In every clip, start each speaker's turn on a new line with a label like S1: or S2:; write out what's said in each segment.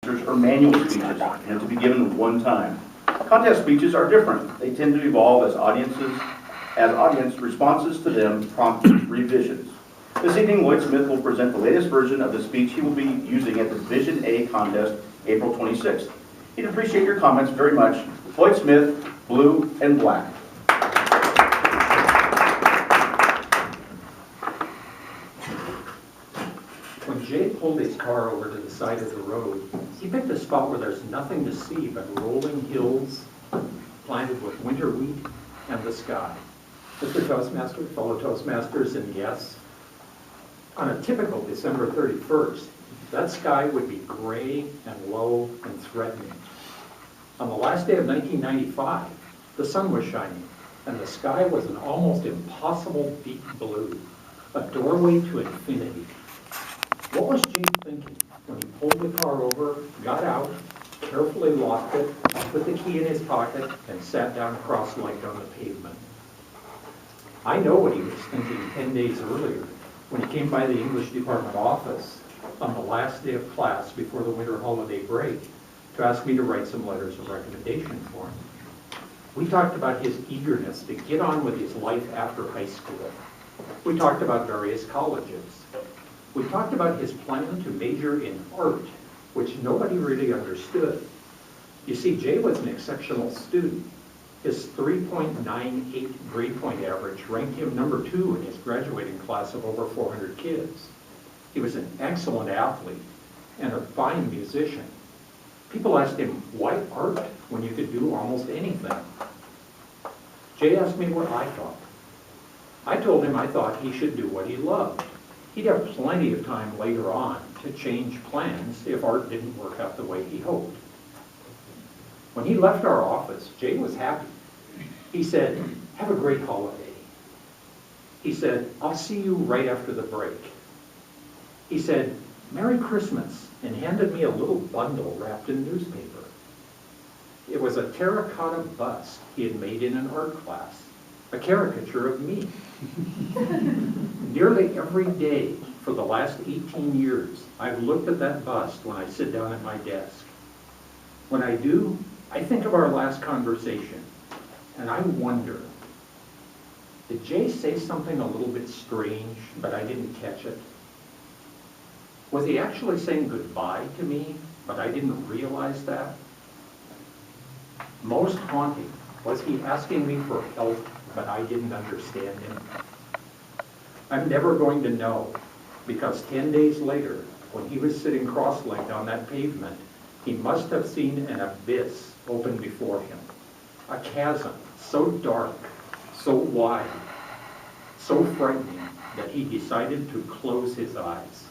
S1: or manual speeches and to be given one time. Contest speeches are different. They tend to evolve as audience responses to them prompt revisions. This evening, Lloyd Smith will present the latest version of the speech he will be using at the Division A contest, April 26th. He'd appreciate your comments very much. Lloyd Smith, Blue and Black.
S2: When Jay pulled his car over to the side of the road, he picked a spot where there's nothing to see but rolling hills planted with winter wheat and the sky. Mr. Toastmaster, fellow Toastmasters, and guests, on a typical December 31st, that sky would be gray and low and threatening. On the last day of 1995, the sun was shining, and the sky was an almost impossible deep blue, a doorway to infinity. What was Jay thinking when he pulled the car over, got out, carefully locked it, put the key in his pocket, and sat down cross-legged on the pavement? I know what he was thinking 10 days earlier when he came by the English department office on the last day of class before the winter holiday break to ask me to write some letters of recommendation for him. We talked about his eagerness to get on with his life after high school. We talked about various colleges. We talked about his plan to major in art, which nobody really understood. You see, Jay was an exceptional student. His 3.98 grade point average ranked him number 2 in his graduating class of over 400 kids. He was an excellent athlete and a fine musician. People asked him, why art when you could do almost anything? Jay asked me what I thought. I told him I thought he should do what he loved. He'd have plenty of time later on to change plans if art didn't work out the way he hoped. When he left our office, Jay was happy. He said, have a great holiday. He said, I'll see you right after the break. He said, Merry Christmas, and handed me a little bundle wrapped in newspaper. It was a terracotta bust he had made in an art class, a caricature of me. Nearly every day for the last 18 years, I've looked at that bust when I sit down at my desk. When I do, I think of our last conversation, and I wonder, did Jay say something a little bit strange, but I didn't catch it? Was he actually saying goodbye to me, but I didn't realize that? Most haunting, was he asking me for help, but I didn't understand him? I'm never going to know, because 10 days later, when he was sitting cross-legged on that pavement, he must have seen an abyss open before him, a chasm so dark, so wide, so frightening that he decided to close his eyes,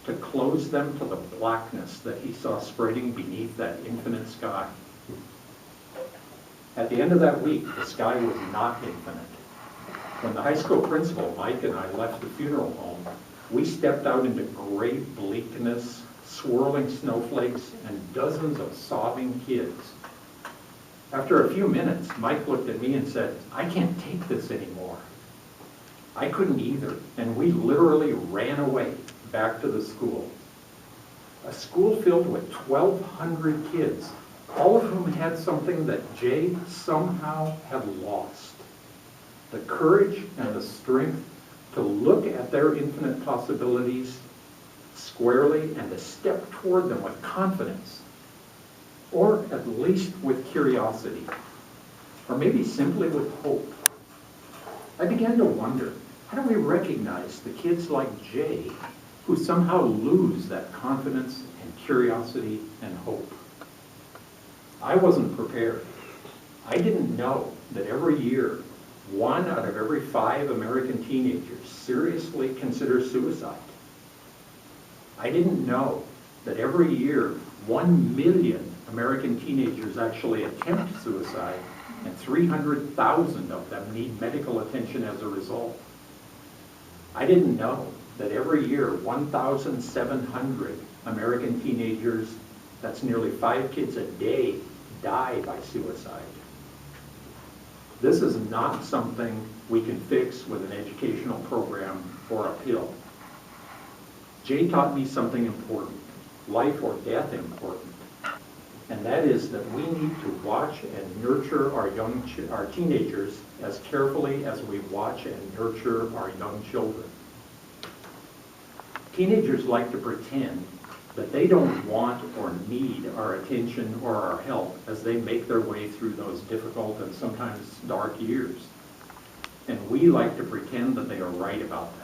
S2: to close them to the blackness that he saw spreading beneath that infinite sky. At the end of that week, the sky was not infinite. When the high school principal, Mike, and I left the funeral home, we stepped out into gray bleakness, swirling snowflakes, and dozens of sobbing kids. After a few minutes, Mike looked at me and said, I can't take this anymore. I couldn't either, and we literally ran away back to the school. A school filled with 1,200 kids, all of whom had something that Jay somehow had lost. The courage and the strength to look at their infinite possibilities squarely and to step toward them with confidence, or at least with curiosity, or maybe simply with hope. I began to wonder, how do we recognize the kids like Jay who somehow lose that confidence and curiosity and hope? I wasn't prepared. I didn't know that every year, 1 out of every 5 American teenagers seriously consider suicide. I didn't know that every year, 1 million American teenagers actually attempt suicide, and 300,000 of them need medical attention as a result. I didn't know that every year, 1,700 American teenagers, that's nearly 5 kids a day, die by suicide. This is not something we can fix with an educational program or a pill. Jay taught me something important, life or death important. and that is that we need to watch and nurture our teenagers as carefully as we watch and nurture our young children. Teenagers like to pretend that they don't want or need our attention or our help as they make their way through those difficult and sometimes dark years. And we like to pretend that they are right about that.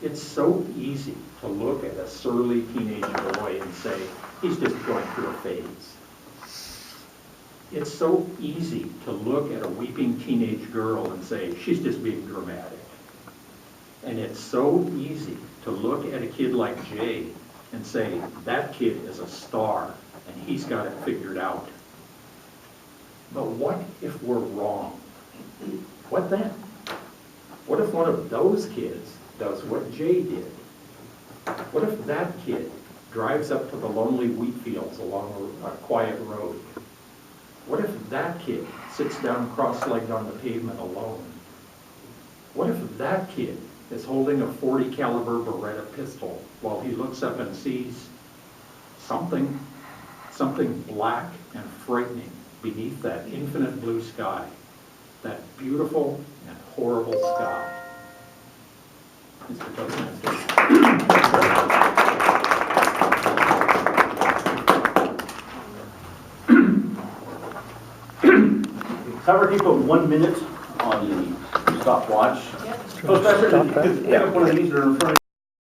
S2: It's so easy to look at a surly teenage boy and say, he's just going through a phase. It's so easy to look at a weeping teenage girl and say, she's just being dramatic. And it's so easy to look at a kid like Jay and say, that kid is a star and he's got it figured out. But what if we're wrong? What then? What if one of those kids does what Jay did? What if that kid drives up to the lonely wheat fields along a quiet road? What if that kid sits down cross-legged on the pavement alone? What if that kid is holding a .40 caliber Beretta pistol while he looks up and sees something black and frightening beneath that infinite blue sky, that beautiful and horrible sky? Mr. Toastmaster.
S1: However, you put 1 minute on the stopwatch. Toastmaster, pick up one of these that are in front of you.